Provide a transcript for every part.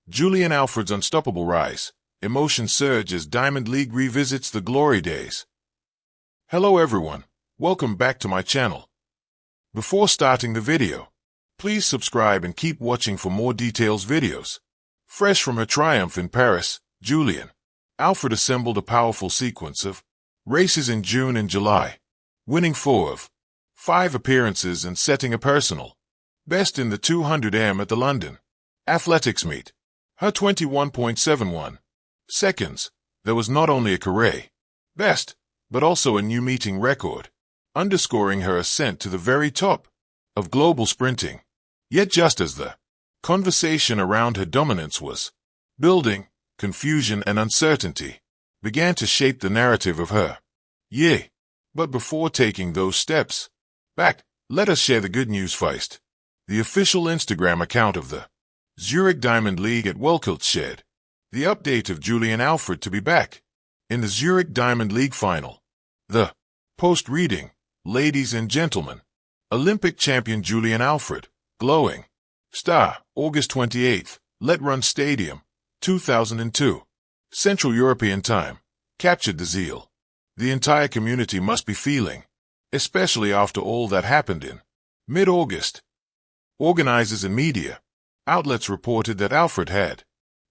Julien Alfred's unstoppable rise. Emotion surge as Diamond League revisits the glory days. Hello everyone, welcome back to my channel. Before starting the video, please subscribe and keep watching for more details videos. Fresh from her triumph in Paris, Julien Alfred assembled a powerful sequence of races in June and July, winning 4 of 5 appearances and setting a personal best in the 200m at the London Athletics meet. Her 21.71 seconds, there was not only a career best, but also a new meeting record, underscoring her ascent to the very top of global sprinting. Yet just as the conversation around her dominance was building, confusion and uncertainty began to shape the narrative of her year. But before taking those steps back, let us share the good news first. The official Instagram account of the Zurich Diamond League at Welkult shared the update of Julien Alfred to be back in the Zurich Diamond League final. The post reading, ladies and gentlemen, Olympic champion Julien Alfred, glowing star, August 28th, Let Run Stadium, 2002, Central European Time, captured the zeal the entire community must be feeling, especially after all that happened in mid-August. Organizers and media outlets reported that Alfred had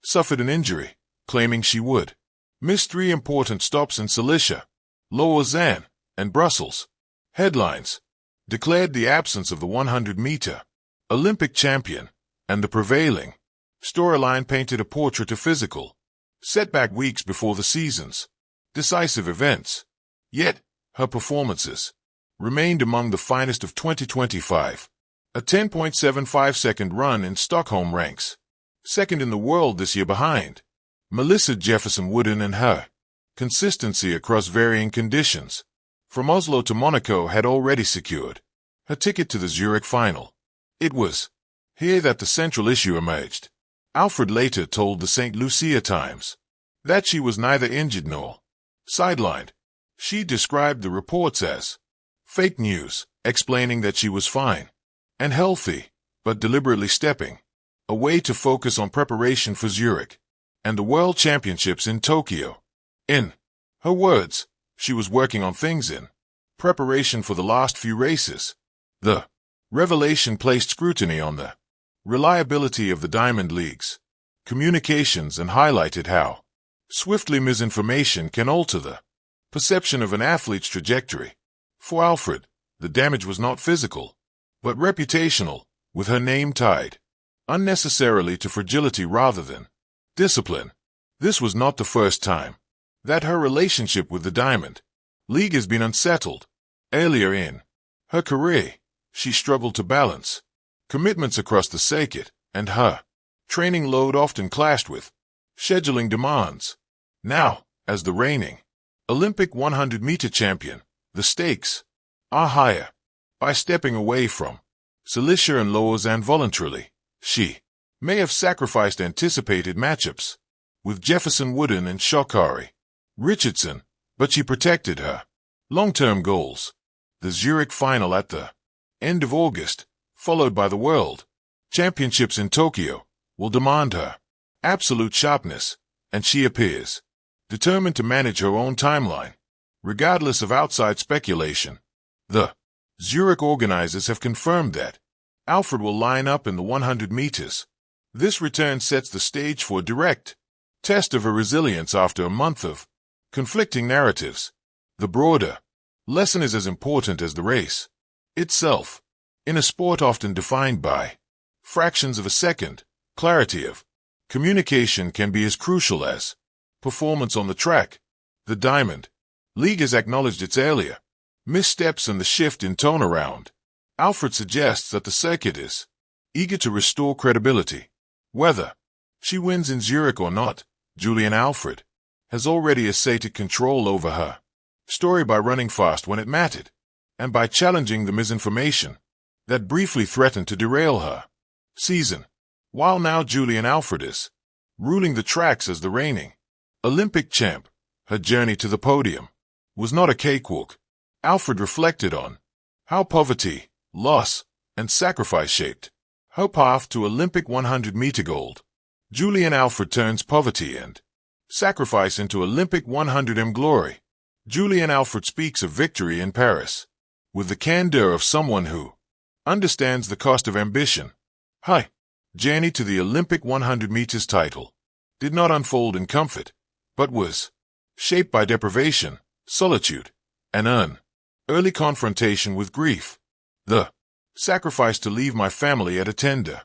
suffered an injury, claiming she would miss 3 important stops in Cilicia, Lausanne, and Brussels. Headlines declared the absence of the 100-meter Olympic champion, and the prevailing storyline painted a portrait of physical setback weeks before the season's decisive events. Yet, her performances remained among the finest of 2025. A 10.75-second run in Stockholm ranks second in the world this year behind Melissa Jefferson-Wooden, and her consistency across varying conditions from Oslo to Monaco had already secured her ticket to the Zurich final. It was here that the central issue emerged. Alfred later told the St. Lucia Times that she was neither injured nor sidelined. She described the reports as fake news, explaining that she was fine and healthy, but deliberately stepping away to focus on preparation for Zurich and the World Championships in Tokyo. In her words, she was working on things in preparation for the last few races. The revelation placed scrutiny on the reliability of the Diamond League's communications and highlighted how swiftly misinformation can alter the perception of an athlete's trajectory. For Alfred, the damage was not physical, but reputational, with her name tied unnecessarily to fragility rather than discipline. This was not the first time that her relationship with the Diamond League has been unsettled. Earlier in her career, she struggled to balance commitments across the circuit, and her training load often clashed with scheduling demands. Now, as the reigning Olympic 100-meter champion, the stakes are higher. By stepping away from Cilicia and Lausanne voluntarily, she may have sacrificed anticipated matchups with Jefferson-Wooden and Sha'Carri Richardson, but she protected her long-term goals. The Zurich final at the end of August, followed by the World Championships in Tokyo, will demand her absolute sharpness, and she appears determined to manage her own timeline, regardless of outside speculation. The Zurich organizers have confirmed that Alfred will line up in the 100 meters. This return sets the stage for a direct test of her resilience after a month of conflicting narratives. The broader lesson is as important as the race itself. In a sport often defined by fractions of a second, clarity of communication can be as crucial as performance on the track. The Diamond League has acknowledged its earlier missteps and the shift in tone around Alfred suggests that the circuit is eager to restore credibility. Whether she wins in Zurich or not, Julien Alfred has already asserted control over her story by running fast when it mattered, and by challenging the misinformation that briefly threatened to derail her season. While now Julien Alfred is ruling the tracks as the reigning Olympic champ, her journey to the podium was not a cakewalk. Alfred reflected on how poverty, loss, and sacrifice shaped her path to Olympic 100-meter gold. Julien Alfred turns poverty and sacrifice into Olympic 100m glory. Julien Alfred speaks of victory in Paris with the candor of someone who understands the cost of ambition. Hi. Journey to the Olympic 100 meters title did not unfold in comfort, but was shaped by deprivation, solitude, and an early confrontation with grief. The sacrifice to leave my family at a tender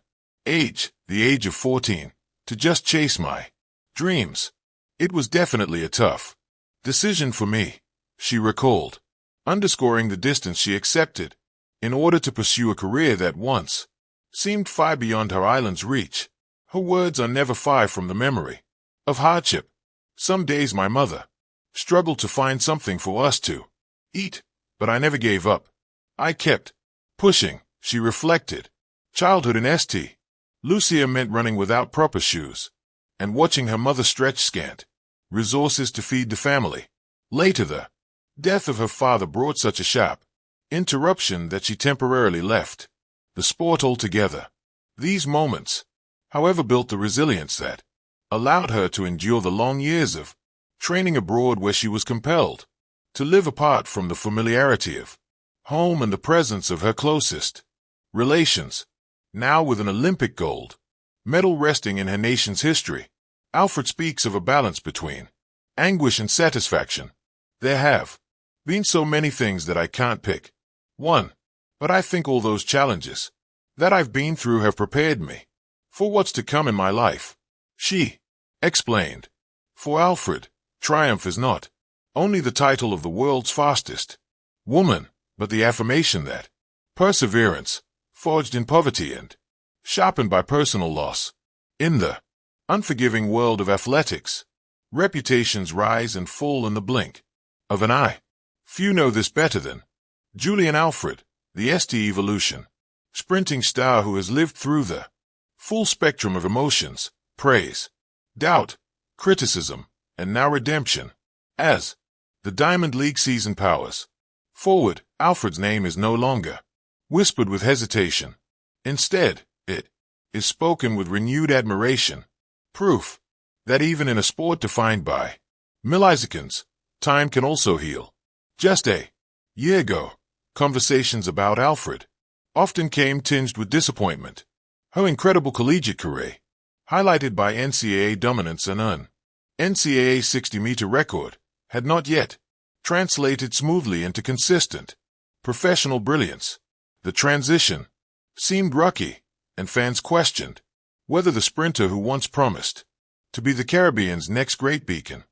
age, the age of 14, to just chase my dreams. It was definitely a tough decision for me, she recalled, underscoring the distance she accepted in order to pursue a career that once seemed far beyond her island's reach. Her words are never far from the memory of hardship. Some days my mother struggled to find something for us to eat, but I never gave up. I kept pushing, she reflected. Childhood in St. Lucia meant running without proper shoes and watching her mother stretch scant resources to feed the family. Later, the death of her father brought such a sharp interruption that she temporarily left the sport altogether. These moments, however, built the resilience that allowed her to endure the long years of training abroad where she was compelled to live apart from the familiarity of home and the presence of her closest relations. Now with an Olympic gold medal resting in her nation's history, Alfred speaks of a balance between anguish and satisfaction. There have been so many things that I can't pick one, but I think all those challenges that I've been through have prepared me for what's to come in my life, she explained. For Alfred, triumph is not only the title of the world's fastest woman, but the affirmation that perseverance, forged in poverty and sharpened by personal loss. In the unforgiving world of athletics, reputations rise and fall in the blink of an eye. Few know this better than Julien Alfred, the St. Evolution sprinting star who has lived through the full spectrum of emotions, praise, doubt, criticism, and now redemption. As the Diamond League season powers forward, Alfred's name is no longer whispered with hesitation. Instead, it is spoken with renewed admiration, proof that even in a sport defined by milliseconds, time can also heal. Just a year ago, conversations about Alfred often came tinged with disappointment. Her incredible collegiate career, highlighted by NCAA dominance and an NCAA 60-meter record, had not yet translated smoothly into consistent professional brilliance. The transition seemed rocky, and fans questioned whether the sprinter who once promised to be the Caribbean's next great beacon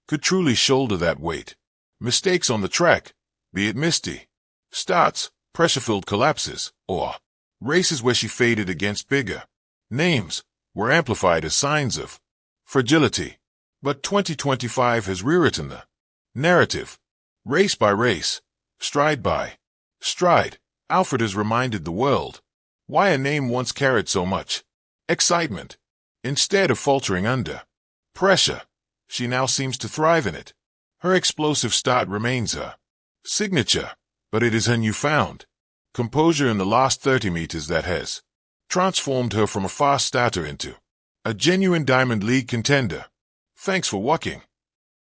could truly shoulder that weight. Mistakes on the track, be it misty starts, pressure-filled collapses, or races where she faded against bigger names, were amplified as signs of fragility. But 2025 has rewritten the narrative. Race by race, stride by stride, Alfred has reminded the world why a name once carried so much excitement. Instead of faltering under pressure, she now seems to thrive in it. Her explosive start remains her signature, but it is her newfound composure in the last 30 meters that has transformed her from a fast starter into a genuine Diamond League contender. Thanks for watching.